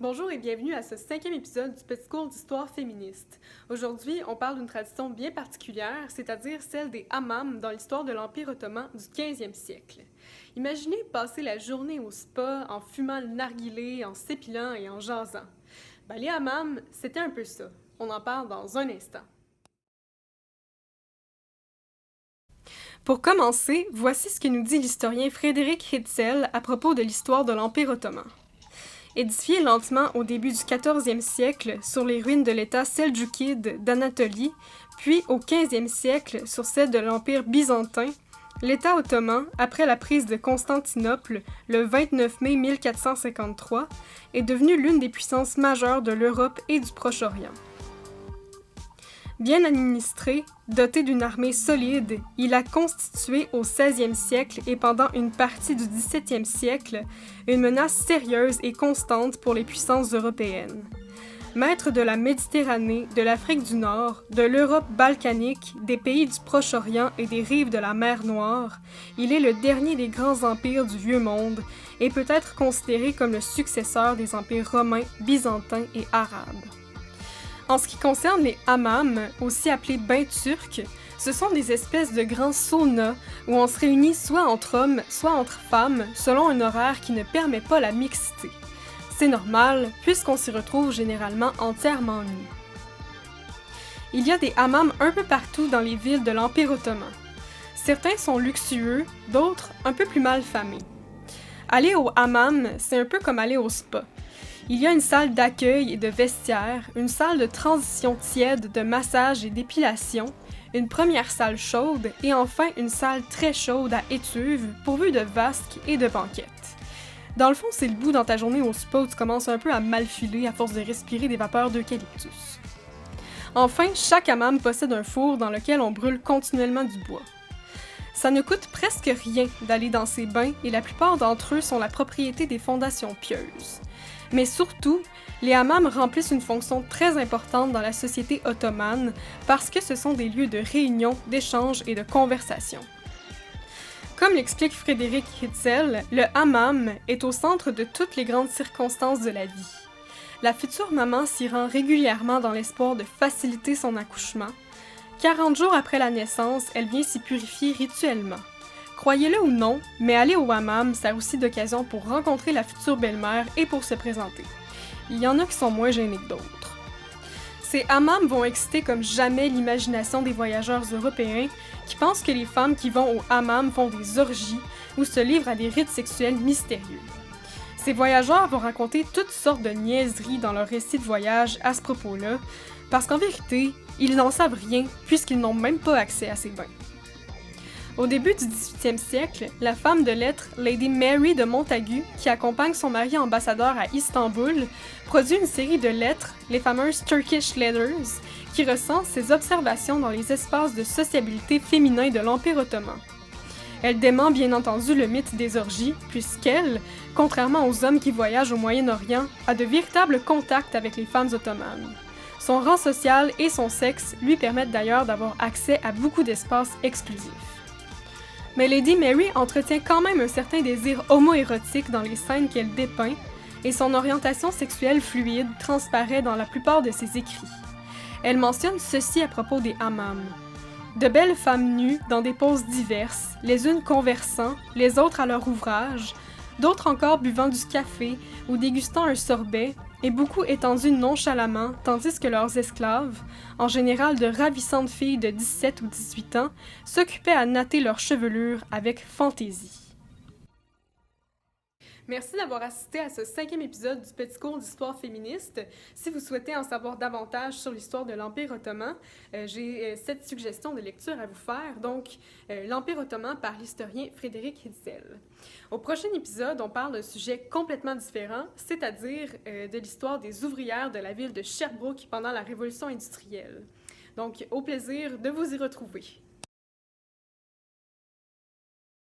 Bonjour et bienvenue à ce 5e épisode du Petit cours d'histoire féministe. Aujourd'hui, on parle d'une tradition bien particulière, c'est-à-dire celle des hammams dans l'histoire de l'Empire ottoman du 15e siècle. Imaginez passer la journée au spa en fumant le narguilé, en s'épilant et en jasant. Les hammams, c'était un peu ça. On en parle dans un instant. Pour commencer, voici ce que nous dit l'historien Frédéric Hetzel à propos de l'histoire de l'Empire ottoman. Édifié lentement au début du 14e siècle sur les ruines de l'État seldjoukide d'Anatolie, puis au 15e siècle sur celles de l'Empire byzantin, l'État ottoman, après la prise de Constantinople le 29 mai 1453, est devenu l'une des puissances majeures de l'Europe et du Proche-Orient. Bien administré, doté d'une armée solide, il a constitué au 16e siècle et pendant une partie du 17e siècle une menace sérieuse et constante pour les puissances européennes. Maître de la Méditerranée, de l'Afrique du Nord, de l'Europe balkanique, des pays du Proche-Orient et des rives de la mer Noire, il est le dernier des grands empires du Vieux Monde et peut être considéré comme le successeur des empires romains, byzantins et arabes. En ce qui concerne les hammams, aussi appelés bains turcs, ce sont des espèces de grands saunas où on se réunit soit entre hommes, soit entre femmes, selon un horaire qui ne permet pas la mixité. C'est normal, puisqu'on s'y retrouve généralement entièrement nus. Il y a des hammams un peu partout dans les villes de l'Empire ottoman. Certains sont luxueux, d'autres un peu plus mal famés. Aller au hammam, c'est un peu comme aller au spa. Il y a une salle d'accueil et de vestiaire, une salle de transition tiède, de massage et d'épilation, une première salle chaude et enfin une salle très chaude à étuve pourvue de vasques et de banquettes. Dans le fond, c'est le bout dans ta journée au spa où tu commences un peu à mal filer à force de respirer des vapeurs d'eucalyptus. Enfin, chaque hammam possède un four dans lequel on brûle continuellement du bois. Ça ne coûte presque rien d'aller dans ces bains et la plupart d'entre eux sont la propriété des fondations pieuses. Mais surtout, les hammams remplissent une fonction très importante dans la société ottomane parce que ce sont des lieux de réunion, d'échange et de conversation. Comme l'explique Frédéric Hetzel, le hammam est au centre de toutes les grandes circonstances de la vie. La future maman s'y rend régulièrement dans l'espoir de faciliter son accouchement. 40 jours après la naissance, elle vient s'y purifier rituellement. Croyez-le ou non, mais aller au hammam sert aussi d'occasion pour rencontrer la future belle-mère et pour se présenter. Il y en a qui sont moins gênés que d'autres. Ces hammams vont exciter comme jamais l'imagination des voyageurs européens qui pensent que les femmes qui vont au hammam font des orgies ou se livrent à des rites sexuels mystérieux. Ces voyageurs vont raconter toutes sortes de niaiseries dans leur récit de voyage à ce propos-là, parce qu'en vérité, ils n'en savent rien puisqu'ils n'ont même pas accès à ces bains. Au début du 18e siècle, la femme de lettres Lady Mary de Montagu, qui accompagne son mari ambassadeur à Istanbul, produit une série de lettres, les fameuses Turkish Letters, qui recensent ses observations dans les espaces de sociabilité féminin de l'Empire ottoman. Elle dément bien entendu le mythe des orgies, puisqu'elle, contrairement aux hommes qui voyagent au Moyen-Orient, a de véritables contacts avec les femmes ottomanes. Son rang social et son sexe lui permettent d'ailleurs d'avoir accès à beaucoup d'espaces exclusifs. Mais Lady Mary entretient quand même un certain désir homo-érotique dans les scènes qu'elle dépeint, et son orientation sexuelle fluide transparaît dans la plupart de ses écrits. Elle mentionne ceci à propos des hammams. De belles femmes nues dans des poses diverses, les unes conversant, les autres à leur ouvrage, d'autres encore buvant du café ou dégustant un sorbet, et beaucoup étendus nonchalamment, tandis que leurs esclaves, en général de ravissantes filles de 17 ou 18 ans, s'occupaient à natter leur chevelure avec fantaisie. Merci d'avoir assisté à ce 5e épisode du Petit cours d'histoire féministe. Si vous souhaitez en savoir davantage sur l'histoire de l'Empire ottoman, j'ai 7 suggestions de lecture à vous faire. Donc, l'Empire ottoman par l'historien Frédéric Hetzel. Au prochain épisode, on parle d'un sujet complètement différent, c'est-à-dire de l'histoire des ouvrières de la ville de Sherbrooke pendant la Révolution industrielle. Donc, au plaisir de vous y retrouver.